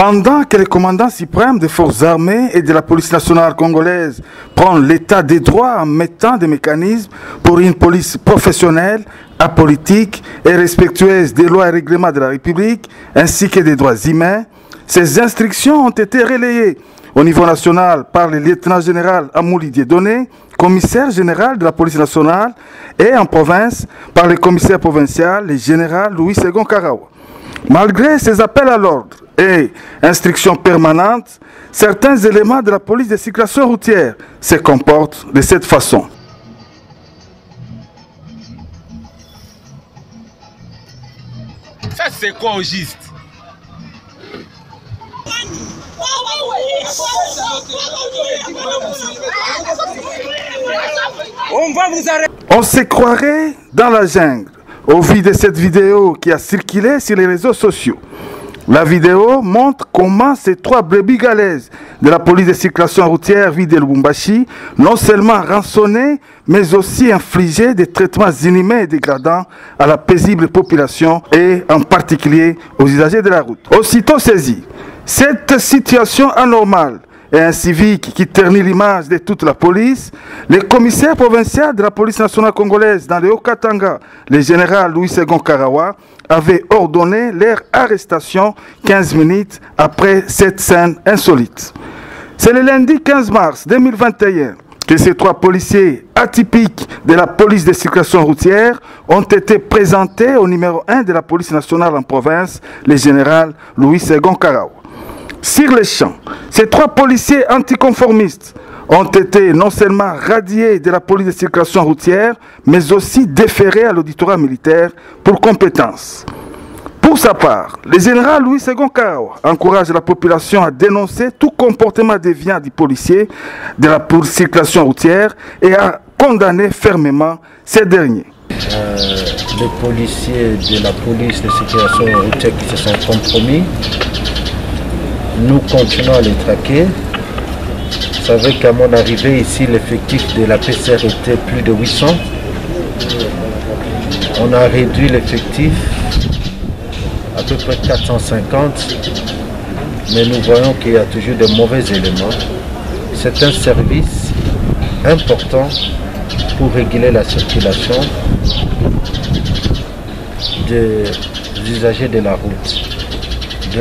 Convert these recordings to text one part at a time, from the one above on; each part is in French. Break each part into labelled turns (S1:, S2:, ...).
S1: Pendant que le commandant suprême des forces armées et de la police nationale congolaise prend l'état des droits en mettant des mécanismes pour une police professionnelle, apolitique et respectueuse des lois et règlements de la République ainsi que des droits humains, ces instructions ont été relayées au niveau national par le lieutenant général Amouli Dieudonné, commissaire général de la police nationale, et en province par le commissaire provincial, le général Louis-Segon Karawa. Malgré ces appels à l'ordre et instructions permanentes, certains éléments de la police de circulation routière se comportent de cette façon.
S2: Ça c'est quoi au juste?
S1: On se croirait dans la jungle au vu de cette vidéo qui a circulé sur les réseaux sociaux. La vidéo montre comment ces trois brebis galaises de la police de circulation routière ville de Lubumbashi non seulement rançonné, mais aussi infligé des traitements inhumains et dégradants à la paisible population et en particulier aux usagers de la route. Aussitôt saisi, cette situation anormale et incivique qui ternit l'image de toute la police, le commissaire provincial de la police nationale congolaise dans le Haut-Katanga, le général Louis-Segon Karawa, avait ordonné leur arrestation 15 minutes après cette scène insolite. C'est le lundi 15 mars 2021 que ces trois policiers atypiques de la police de circulation routière ont été présentés au numéro 1 de la police nationale en province, le général Louis-Segon Karawa. Sur les champs, ces trois policiers anticonformistes ont été non seulement radiés de la police de circulation routière, mais aussi déférés à l'auditorat militaire pour compétence. Pour sa part, le général Louis-Segon Karawa encourage la population à dénoncer tout comportement déviant du policier de la circulation routière et à condamner fermement ces derniers.
S3: Les policiers de la police de circulation routière qui se sont compromis, nous continuons à les traquer. Vous savez qu'à mon arrivée ici, l'effectif de la PCR était plus de 800. On a réduit l'effectif à peu près 450, mais nous voyons qu'il y a toujours de mauvais éléments. C'est un service important pour réguler la circulation des usagers de la route.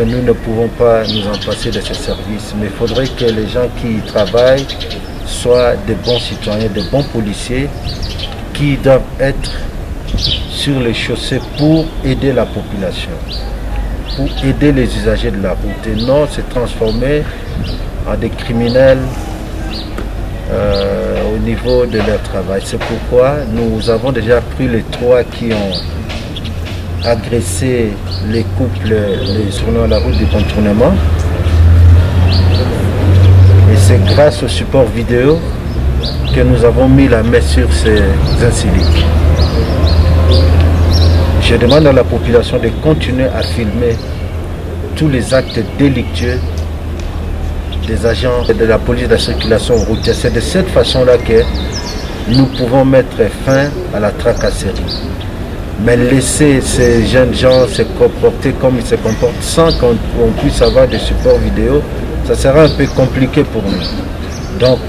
S3: Nous ne pouvons pas nous en passer de ces services, mais il faudrait que les gens qui y travaillent soient des bons citoyens, des bons policiers qui doivent être sur les chaussées pour aider la population, pour aider les usagers de la route et non se transformer en des criminels au niveau de leur travail. C'est pourquoi nous avons déjà pris les trois qui ont agressé les couples sur la route du contournement. Et c'est grâce au support vidéo que nous avons mis la main sur ces incivils. Je demande à la population de continuer à filmer tous les actes délictueux des agents de la police de la circulation routière. C'est de cette façon-là que nous pouvons mettre fin à la tracasserie. Mais laisser ces jeunes gens se comporter comme ils se comportent sans qu'on puisse avoir des supports vidéo, ça sera un peu compliqué pour nous. Donc,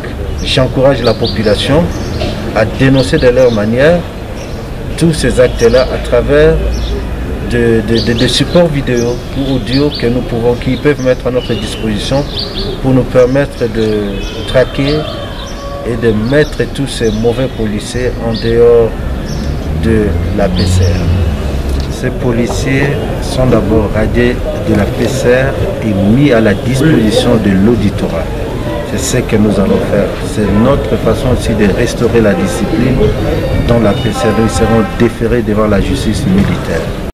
S3: j'encourage la population à dénoncer de leur manière tous ces actes-là à travers des supports vidéo ou audio que nous pouvons, qu'ils peuvent mettre à notre disposition pour nous permettre de traquer et de mettre tous ces mauvais policiers en dehors de la PCR. Ces policiers sont d'abord radiés de la PCR et mis à la disposition de l'auditorat. C'est ce que nous allons faire. C'est notre façon aussi de restaurer la discipline dans la PCR. Ils seront déférés devant la justice militaire.